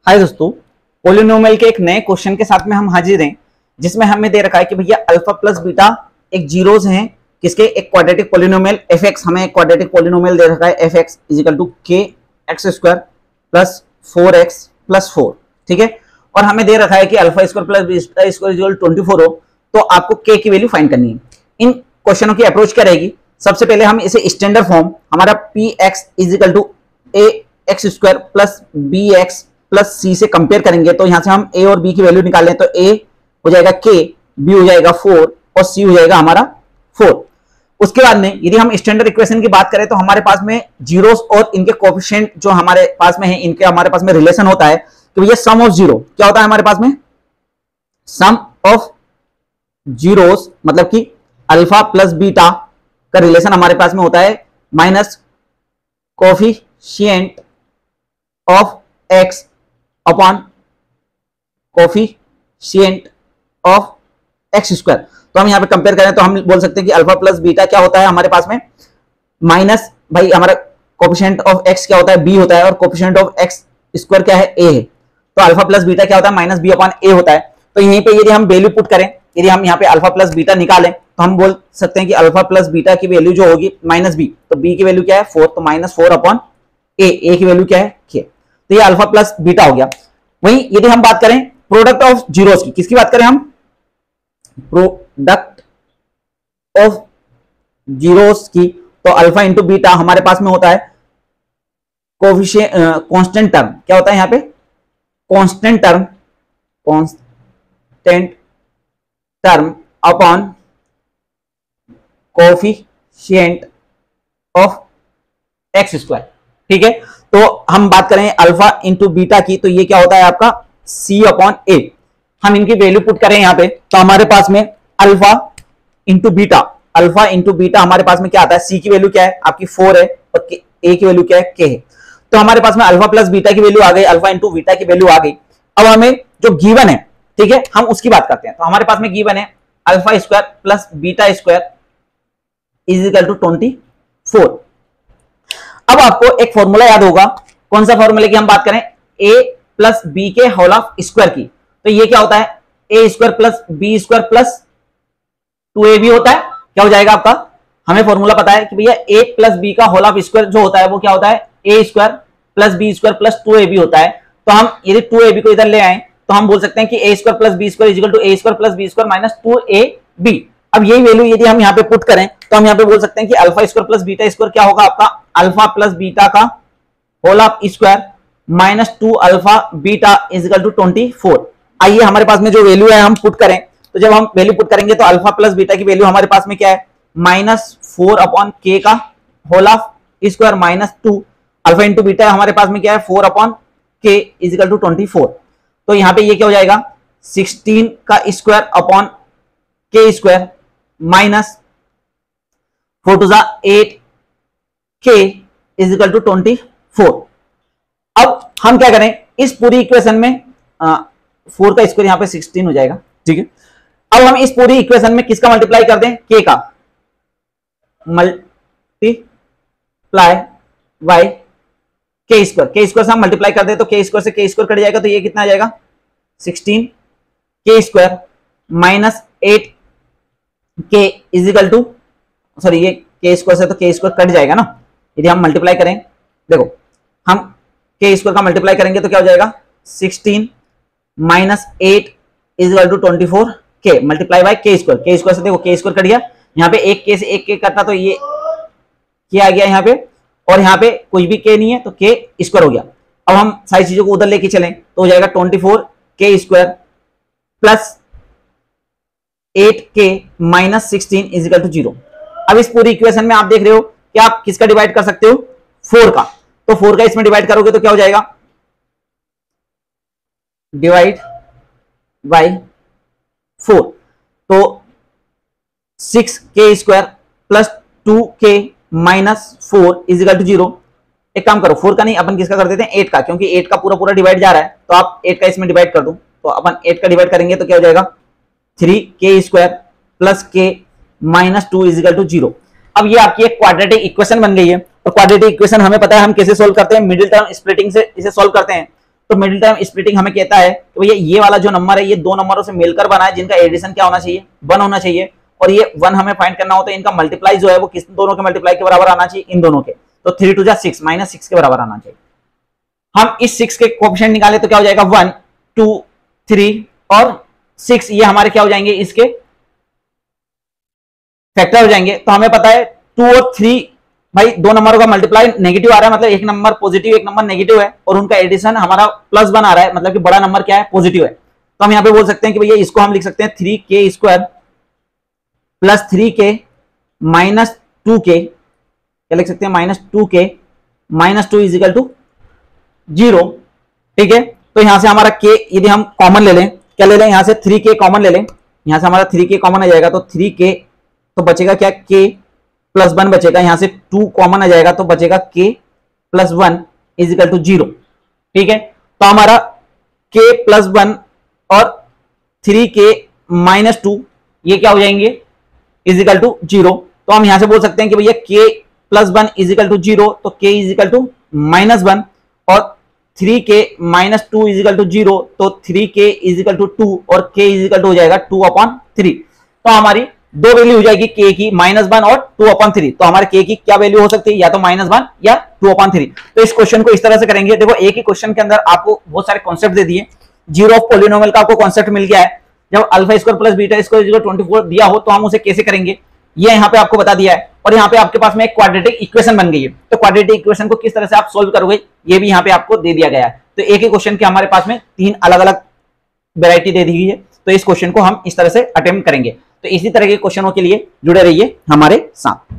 हाय दोस्तों, पोलिनोमियल के एक नए क्वेश्चन के साथ में हम हाजिर हैं, जिसमें हमें दे रखा है कि भैया अल्फा प्लस बीटा एक जीरोस हैं किसके, एक क्वाड्रेटिक पोलिनोमियल एफ एक्स। हमें एक क्वाड्रेटिक पोलिनोमियल दे रखा है F X is equal to K X square plus 4x plus 4, ठीक है। और हमें दे रखा है कि alpha square plus beta square is equal to 24 हो, तो आपको के की वैल्यू फाइंड करनी है। इन क्वेश्चनों की अप्रोच क्या रहेगी? सबसे पहले हम इसे स्टैंडर्ड फॉर्म हमारा P X is equal to A X square plus B X plus C से कंपेयर करेंगे। तो यहां से हम ए और बी की वैल्यू निकालें तो ए हो जाएगा के, बी हो जाएगा 4 और सी हो जाएगा हमारा 4। उसके बाद में यदि हम स्टैंडर्ड इक्वेशन की बात करें तो हमारे पास में जीरोस और इनके कोएफिशिएंट जो हमारे पास में है, इनके हमारे पास में रिलेशन होता है कि भैया सम ऑफ जीरो क्या होता है हमारे पास में, सम ऑफ जीरोस मतलब कि अल्फा प्लस बीटा का रिलेशन हमारे पास में होता है minus coefficient of x upon coefficient of x square. तो हम यहां पे कंपेयर करें तो हम बोल सकते हैं कि अल्फा प्लस बीटा क्या होता है हमारे पास में, माइनस भाई हमारा कोएफिशिएंट ऑफ एक्स क्या होता है, बी होता है, और कोएफिशिएंट ऑफ एक्स स्क्वायर क्या है, ए है। तो अल्फा प्लस बीटा क्या होता है, माइनस बी अपॉन ए होता है। तो यहीं पे यदि हम वैल्यू पुट करें, यदि हम यहाँ पे अल्फा प्लस बीटा निकालें तो हम बोल सकते हैं कि अल्फा प्लस बीटा की वैल्यू जो होगी माइनस बी, तो बी की वैल्यू क्या है 4, तो माइनस 4 अपॉन ए की वैल्यू क्या है के। तो ये अल्फा प्लस बीटा हो गया। वहीं यदि हम बात करें प्रोडक्ट ऑफ जीरोस की, किसकी बात करें हम, प्रोडक्ट ऑफ जीरोस की, तो अल्फा इंटू बीटा हमारे पास में होता है कोएफिशिएंट कांस्टेंट टर्म, क्या होता है यहाँ पे constant term upon coefficient of x square, ठीक है। तो हम बात करें अल्फा इंटू बीटा की, तो ये क्या होता है आपका सी अपॉन ए। हम इनकी वैल्यू पुट करें यहाँ पे तो हमारे पास में अल्फा इंटू बीटा हमारे पास में क्या आता है, सी की वैल्यू क्या है आपकी 4 है और ए की वैल्यू क्या है के है। तो हमारे पास में अल्फा प्लस बीटा की वैल्यू आ गई, अल्फा इंटू बीटा की वैल्यू आ गई। अब हमें जो गिवन है, ठीक है, हम उसकी बात करते हैं। तो हमारे पास में गिवन है alpha square plus beta square is equal to 24। अब आपको एक फॉर्मूला याद होगा, कौन सा फॉर्मूले की हम बात करें, a प्लस बी के होल ऑफ स्क्वायर की। तो ये क्या होता है, A square plus B square plus 2ab होता है। क्या हो जाएगा आपका, हमें फॉर्मूला पता है कि भैया a प्लस बी का होल ऑफ स्क्वायर जो होता है वो क्या होता है, A square plus B square plus 2ab होता है। तो हम यदि 2ab को इधर ले आए तो हम बोल सकते हैं कि A square plus B square equal to A square plus B square minus 2ab। अब यही वैल्यू यदि हम यहाँ पे पुट करें तो हम यहाँ पे बोल सकते हैं कि alpha square plus beta square क्या होगा आपका, अल्फा प्लस बीटा का whole of square minus 2 alpha beta is equal to 24। आइए हमारे पास में जो वैल्यू है हम पुट करें, तो जब हम वैल्यू पुट करेंगे तो अल्फा प्लस बीटा की वैल्यू हमारे पास में क्या है, माइनस 4 अपॉन के का whole of square minus 2 alpha into beta हमारे पास में क्या है 4 अपॉन के इज इक्वल टू 24। तो यहाँ पे ये क्या हो जाएगा 16 का स्क्वायर अपॉन के स्क्वायर माइनस 4 टू 8 के इज इक्वल टू 24। अब हम क्या करें, इस पूरी इक्वेशन में 4 का स्क्वायर यहां पे 16 हो जाएगा, ठीक है। अब हम इस पूरी इक्वेशन में किसका मल्टीप्लाई कर दें, के का मल्टीप्लाई बाय के स्क्वायर से हम मल्टीप्लाई कर दें तो के स्क्वायर से के स्क्वायर कट जाएगा। तो ये कितना आ जाएगा 16 के स्क्वायर माइनस 8 के इज इक्वल टू, सॉरी ये के स्क्वायर से तो के स्क्वायर कट जाएगा ना। यदि हम मल्टीप्लाई करें, देखो हम के स्क्वायर का मल्टीप्लाई करेंगे तो क्या हो जाएगा 16 माइनस 8 इज इक्वल टू 24 के मल्टीप्लाई बाय के स्क्वायर से देखो के स्क्वायर कट गया, यहाँ पे एक के से एक के कटा तो ये क्या आ गया यहाँ पे, और यहाँ पे कुछ भी के नहीं है तो के स्क्वायर हो गया। अब हम सारी चीजों को उधर लेके चलें तो हो जाएगा 24 के स्क्वायर प्लस 8 के माइनस 16 इज इक्वल टू 0। अब इस पूरी इक्वेशन में आप देख रहे हो कि आप किसका डिवाइड कर सकते हो, 4 का। तो 4 का इसमें डिवाइड करोगे तो क्या हो जाएगा, डिवाइड बाय 4 तो 6 के स्क्वायर प्लस 2 के माइनस 4 इज इक्वल टू 0। एक काम करो 4 का नहीं अपन किसका कर देते हैं 8 का, क्योंकि 8 का पूरा डिवाइड जा रहा है तो आप 8 का इसमें डिवाइड कर दो। तो अपन 8 का डिवाइड करेंगे तो क्या हो जाएगा 3 के स्क्वायर प्लस के माइनस 2 इज इक्वल टू 0। अब ये आपकी एक क्वाड्रेटिक इक्वेशन बन गई है। और क्वाड्रेटिक इक्वेशन हमें पता है हम कैसे सोल्व करते हैं, मिडिल टर्म स्प्लिटिंग से इसे सोल्व करते हैं। तो मिडिल टर्म स्प्लिटिंग हमें कहता है कि भैया ये वाला जो नंबर है ये दो नंबरों से मिलकर बना है जिनका एडिशन क्या होना चाहिए, 1 होना चाहिए, और ये 1 हमें फाइंड करना होता है, इनका मल्टीप्लाई जो है वो किस दोनों के मल्टीप्लाई के बराबर आना चाहिए, इन दोनों के, तो 3 2 जा 6 -6 के बराबर आना चाहिए। हम इस 6 के कोएफिशिएंट निकाले तो क्या हो जाएगा, 1 2 3 और 6, ये हमारे क्या हो जाएंगे, इसके फैक्टर हो जाएंगे। तो हमें पता है 2 और 3 भाई दो नंबरों का मल्टीप्लाई नेगेटिव आ रहा है, मतलब एक नंबर पॉजिटिव एक नंबर नेगेटिव है, और उनका एडिशन हमारा +1 आ रहा है, मतलब कि बड़ा नंबर क्या है, पॉजिटिव है। तो हम यहाँ पे बोल सकते हैं कि भैया इसको हम लिख सकते हैं 3k² + 3k - 2k, क्या लिख सकते हैं, -2k - 2 = 0। ठीक है, तो यहां से हमारा k यदि हम कॉमन ले लें, क्या ले लें, यहां से 3k कॉमन ले लें, यहां से हमारा 3k कॉमन आ जाएगा, तो 3k तो बचेगा क्या, k + 1 बचेगा, यहां से 2 कॉमन आ जाएगा तो बचेगा k + 1 = 0। ठीक है, तो हमारा k + 1 और 3k - 2 ये क्या हो जाएंगे, = 0। तो हम यहां से बोल सकते हैं कि भैया k + 1 = 0, तो k = -1 और 3k - 2 = 0, तो 3k = 2 और k हो जाएगा 2/3। तो हमारी दो वैल्यू हो जाएगी k की, -1 और 2/3। तो हमारे k की क्या वैल्यू हो सकती है, या तो -1 या 2/3। तो इस क्वेश्चन को इस तरह से करेंगे। देखो एक ही क्वेश्चन के अंदर आपको बहुत सारे कॉन्सेप्ट दे दिए, जीरो ऑफ पॉलिनोमियल का आपको कॉन्सेप्ट मिल गया है। जब α² + β² 24 दिया हो तो हम उसे कैसे करेंगे ये यहाँ पे आपको बता दिया है, और यहाँ पे आपके पास में एक क्वाड्रेटिक इक्वेशन बन गई है। तो क्वाड्रेटिक इक्वेशन को किस तरह से आप सोल्व करोगे ये भी यहाँ पे आपको दे दिया गया है। तो एक ही क्वेश्चन के हमारे पास में 3 अलग अलग वैरायटी दे दी गई है, तो इस क्वेश्चन को हम इस तरह से अटेम्प्ट करेंगे। तो इसी तरह के क्वेश्चनों के लिए जुड़े रहिए हमारे साथ।